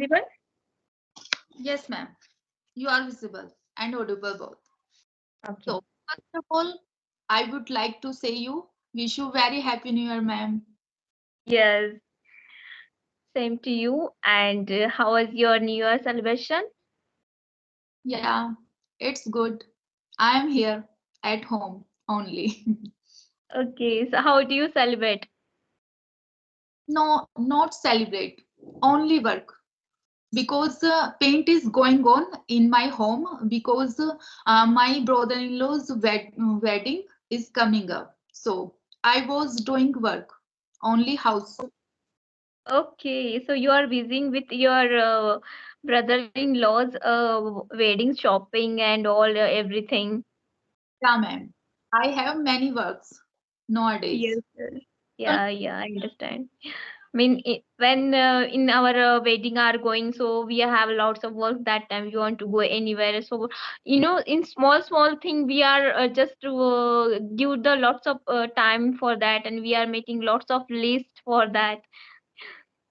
visible? Yes, ma'am. You are visible and audible both. Okay. So, first of all, I would like to say you wish you very happy New Year, ma'am. Yes, same to you. And how was your New Year celebration? Yeah, it's good. I am here at home only. Okay, so how do you celebrate? No, not celebrate, only work. Because paint is going on in my home because my brother-in-law's wedding is coming up. So I was doing work, only house. Okay, so you are busy with your brother-in-law's wedding shopping and all everything. Yeah, ma'am. I have many works nowadays. Yes, sir. Yeah, I understand. I mean, when in our wedding are going, so we have lots of work that time. We want to go anywhere, so in small thing, we are just to give the lots of time for that, and we are making lots of list for that.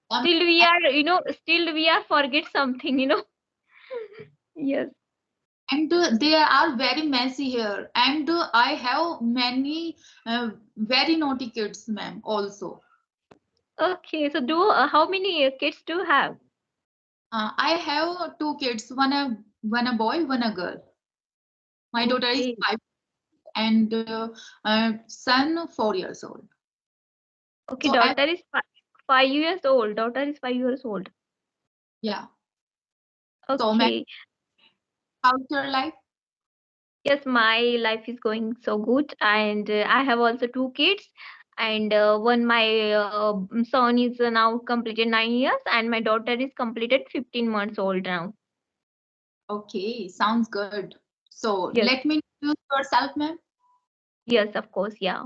Um, Still we are forget something. Yes. and they are very messy here. And I have many very naughty kids, ma'am, also. Okay, so do how many kids do you have? I have two kids, one a boy, one a girl. My daughter is Okay, 5 and son 4 years old. okay, So, daughter is 5 years old. Daughter is 5 years old. yeah. So, ma'am, Okay. how's your life? Yes, my life is going so good, and I have also two kids. And one my son is now completed 9 years, and my daughter is completed 15 months old now. Okay, sounds good. So, Yes, let me introduce yourself, ma'am. yes, of course, yeah.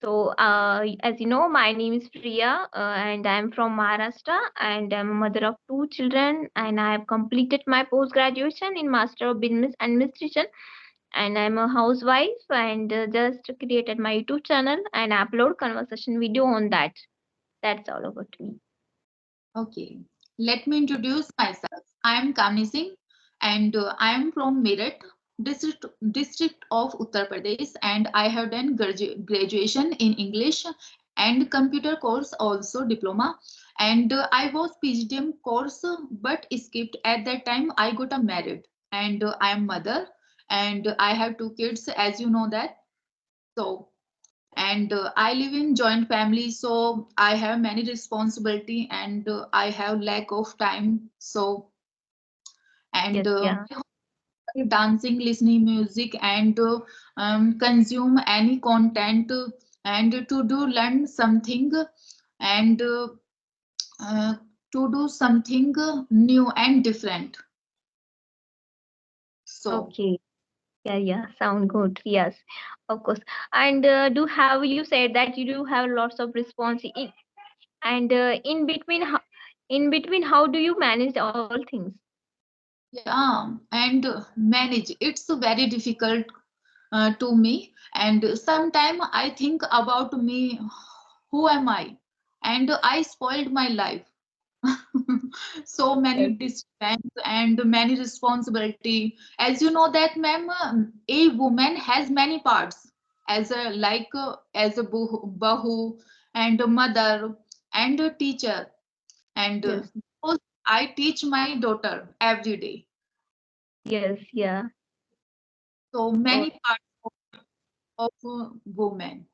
So, as you know, my name is Priya, and I'm from Maharashtra, and I'm a mother of two children, and I have completed my post graduation in Master of Business Administration, and I'm a housewife, and just created my YouTube channel and upload conversation video on that. That's all about me. Okay, let me introduce myself. I am Kamni Singh and I am from Meerut district of Uttar Pradesh, and I have done graduation in English and computer course, also diploma, and I was PGDM course but skipped at that time. I got a married and I am mother and I have two kids, as you know that. So, and I live in joint family, so I have many responsibility and I have lack of time. So, and Yes, yeah. dancing, listening music, and consume any content, and to do learn something, and uh, to do something new and different. So, Okay. Yeah, sound good. Yes, of course. And do have you said that you do have lots of responsibility, and in between, how do you manage all things? yeah, and manage. It's very difficult to me, and sometimes I think about me, who am I, and I spoiled my life. So many Yes, distractions and many responsibility, as you know that, ma'am, a woman has many parts, as a as a bahu and a mother and a teacher, and yes, because I teach my daughter every day, yes, yeah. so Oh, many parts of woman.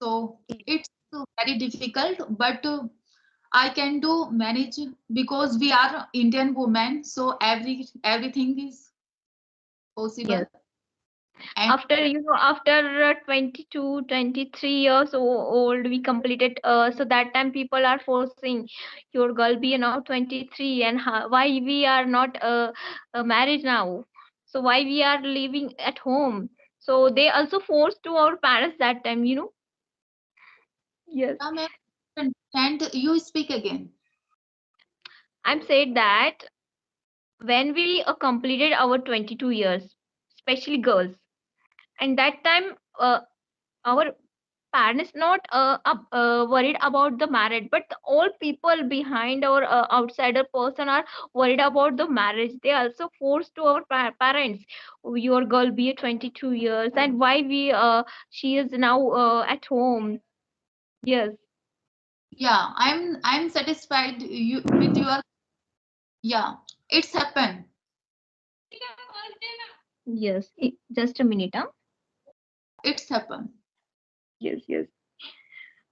So it's very difficult, but I can do manage because we are Indian women. So everything is possible. yes. And After 22, 23 years old, we completed. So that time people are forcing your girl be now 23, and why we are not married now? So why we are living at home? So they also forced to our parents that time. Yes, ma'am, and you speak again. I'm said that when we completed our 22 years, especially girls, and that time our parents not worried about the marriage, but all people behind or outsider person are worried about the marriage. They also force to our parents, your girl be 22 years, and why we she is now at home. Yes, Yeah, I'm satisfied with your. Yeah, it's happened. yes. Just a minute, huh? Yeah, it's happened. Yes, yes.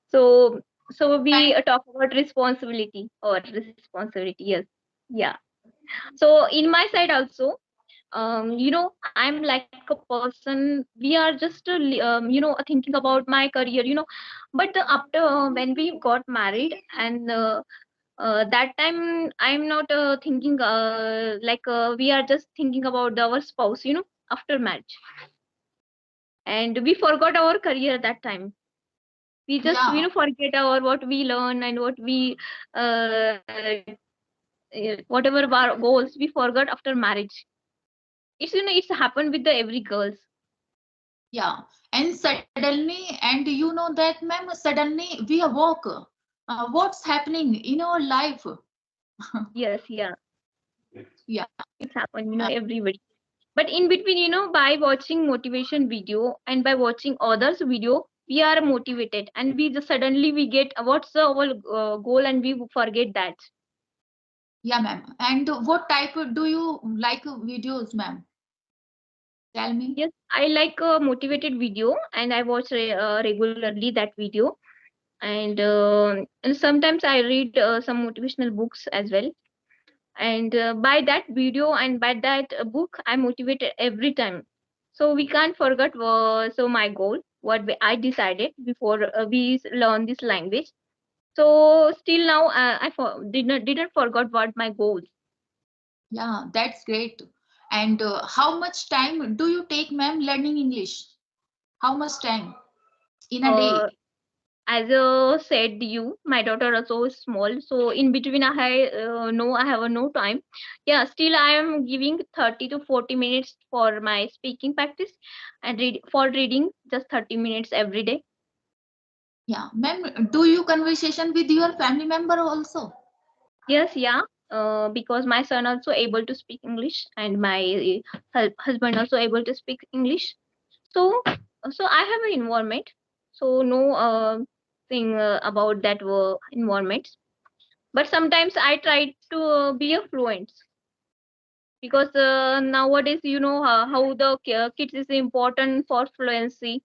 So, so And we talk about responsibility or responsibility. Yes, yeah. So in my side also, I'm like a person. We are just thinking about my career. But after when we got married, and that time I'm not thinking we are just thinking about our spouse. After marriage, and we forgot our career that time. We just yeah, forget our what we learn and what we uh, whatever our goals we forgot after marriage. It's happened with the every girls. yeah. And suddenly, and you know that, ma'am, suddenly we awoke. What's happening in our life? Yes, yeah, Yeah, it's happened, uh, everybody. But in between, by watching motivation video and by watching others video, we are motivated, and we just suddenly we get what's the our goal, and we forget that. yeah, ma'am. And what type do you like videos, ma'am? Tell me. Yes, I like a motivated video, and I watch regularly that video, and sometimes I read some motivational books as well. And by that video and by that book, I motivated every time. So we can't forget so my goal what I decided before we learn this language. So still now didn't forget what my goals. Yeah, that's great. And how much time do you take, ma'am, learning English? How much time in a uh, day? as said you, my daughter also is small, so in between I have no time. Yeah, still I am giving 30 to 40 minutes for my speaking practice, and for reading just 30 minutes every day. Yeah, ma'am, do you conversation with your family member also? Yes, yeah. Because my son also able to speak English, and my husband also able to speak English. So, so I have an environment. So no thing about that environment. But sometimes I try to be a fluent, because nowadays how the kids is important for fluency.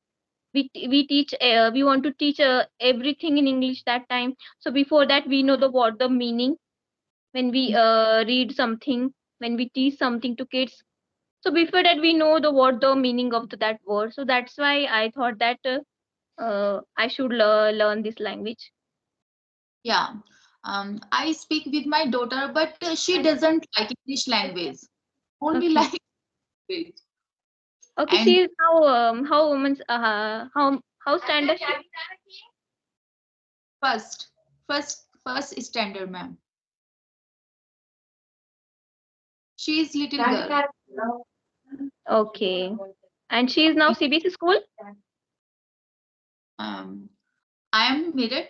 We teach we want to teach everything in English that time. So before that we know the what the meaning when we read something, when we teach something to kids. So before that we know the what the meaning of that word. So that's why I thought that I should learn this language. Yeah. I speak with my daughter, but she doesn't like English language. Only Okay. like language. Okay, And she is now how women's how standard she? first, first standard, ma'am. She is little girl. Okay. And she is now CBC school? Um, I am married.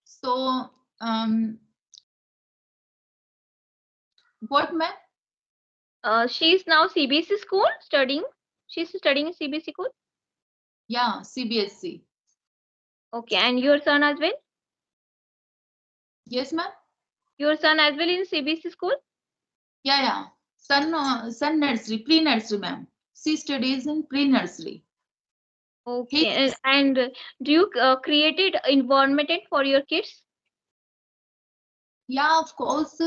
So, what, ma'am? She is now CBC school studying. She's studying in CBC school. Yeah, CBSC. Okay, and your son as well? Yes, ma'am. Your son as well in CBC school? Yeah, yeah. Son nursery, pre-nursery, ma'am. She studies in pre-nursery. He, Okay, and do you created environment for your kids? yeah, of course.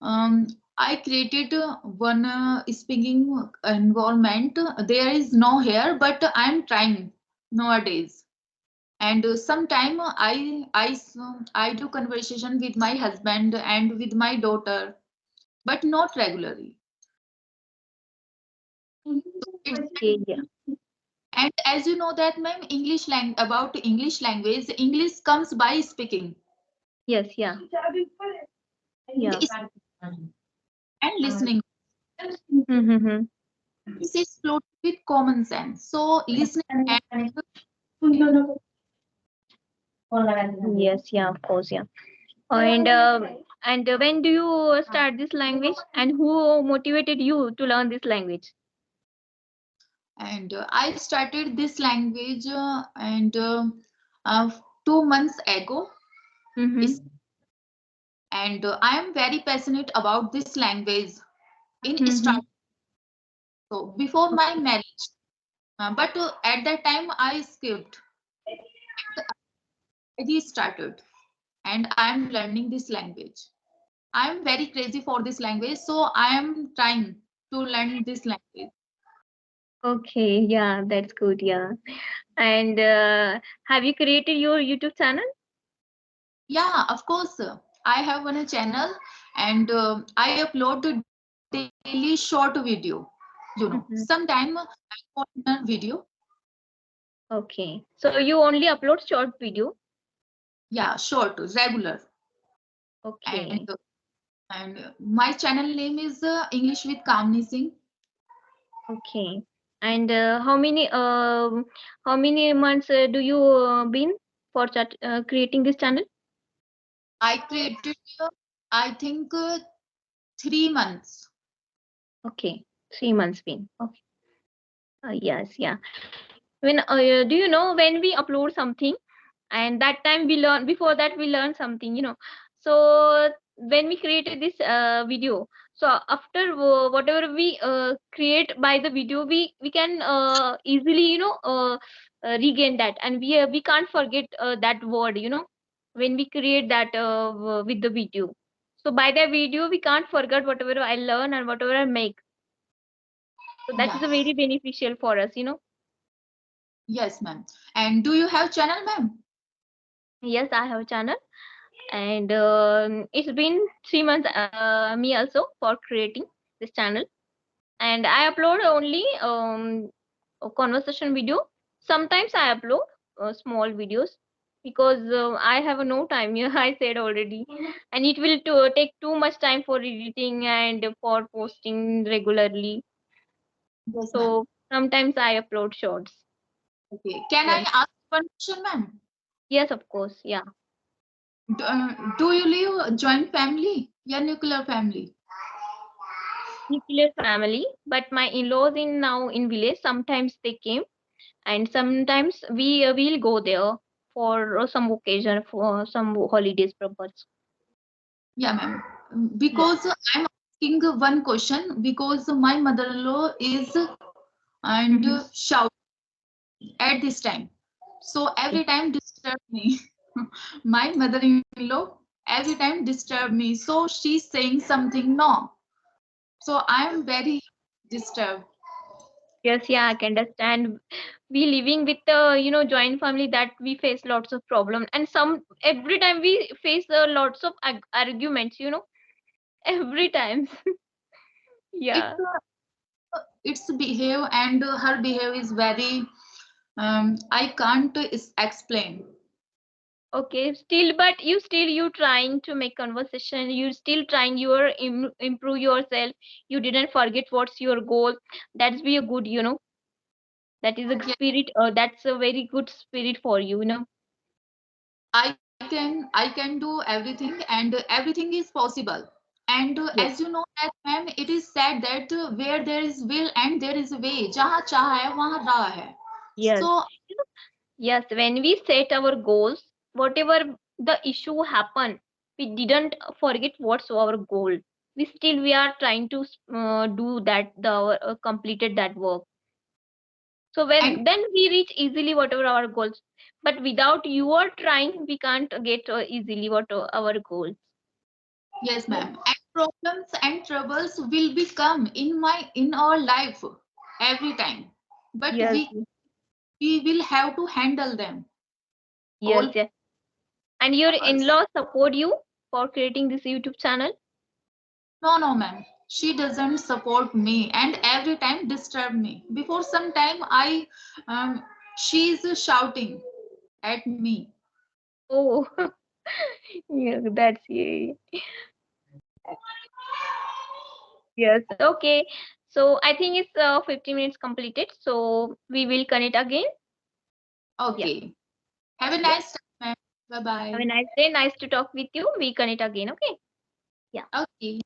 Um, I created one speaking environment. There is no here, but I'm trying nowadays. And sometime I do conversation with my husband and with my daughter, but not regularly. It's, Okay, yeah. and as you know that, ma'am, about English language, English comes by speaking Yes, yeah. and, Yeah. and listening. Mm-hmm. This is floated with common sense. So listening and Yes, yeah, of course, yeah. And when do you start this language, and who motivated you to learn this language? And I started this language and uh, 2 months ago. Is- Mm-hmm. And I am very passionate about this language in Mm-hmm. start. So before my marriage, but at that time I skipped and I restarted, and I am learning this language. I am very crazy for this language, so I am trying to learn this language. Okay, yeah, that's good, yeah. And have you created your YouTube channel? Yeah, of course. I have one channel and I upload the daily short video. Mm-hmm. Sometime I video. Okay, so you only upload short video. Yeah, short, regular. And Okay, my channel name is English with Kamni. okay. And how many months do you been for creating this channel? I created, I think, 3 months. Okay, 3 months been. Okay. Yes, yeah. When do you know when we upload something, and that time we learn, before that we learn something, so when we created this video, so after whatever we create by the video, we can easily regain that, and we can't forget that word, when we create that with the video. So by the video we can't forget whatever I learn and whatever I make. So that is Yeah, a very beneficial for us. yes, ma'am. And do you have channel, ma'am? Yes, I have a channel, and it's been 3 months me also for creating this channel, and I upload only a conversation video. Sometimes I upload small videos because I have no time. Yeah, I said already, and it will take too much time for editing and for posting regularly. Yes, ma'am. So sometimes I upload shorts. Okay. Can I Yes, ask one question, ma'am? yes, of course, yeah. Do you live a joint family? Yeah, nuclear family. Nuclear family, but my in-laws in now in village. Sometimes they came, and sometimes we will go there for some occasion, for some holidays purpose. Yeah, ma'am. Yeah. Because I'm asking one question because my mother-in-law is and Mm-hmm. shout at this time. So every time disturb me. My mother-in-law every time disturb me. So she's saying something no. So I'm very disturbed. Yes, yeah, I can understand. We living with joint family, that we face lots of problem, and some every time we face lots of arguments. Every time. It's Yeah. its behave and her behave is very I can't explain. Okay, still, but you trying to make conversation. You still trying your improve yourself. You didn't forget what's your goal. That's be a good. That is a Yeah, spirit. That's a very good spirit for you. I can do everything and everything is possible. And Yes, as you know that ma'am, it is said that where there is will and there is a way. जहाँ चाह है वहाँ राह है. yes, So yes. When we set our goals, whatever the issue happen, we didn't forget what's our goal. We are trying to do that. Completed that work. So and when then we reach easily whatever our goals. But without your trying, we can't get easily what our goals. yes ma'am, and problems and troubles will become in our life every time. But Yes, we will have to handle them yes, all yes. And your us. in-laws support you for creating this YouTube channel? No, no, ma'am. She doesn't support me and every time disturb me. Before some time, she's shouting at me. Oh, yeah, that's yeah. Yes. Okay. So I think it's 50 minutes completed. So we will connect again. Yeah. Okay. Have a Yeah. nice time, ma'am. Bye Have a bye. nice day. Nice to talk with you. We connect again. Okay. Yeah. Okay.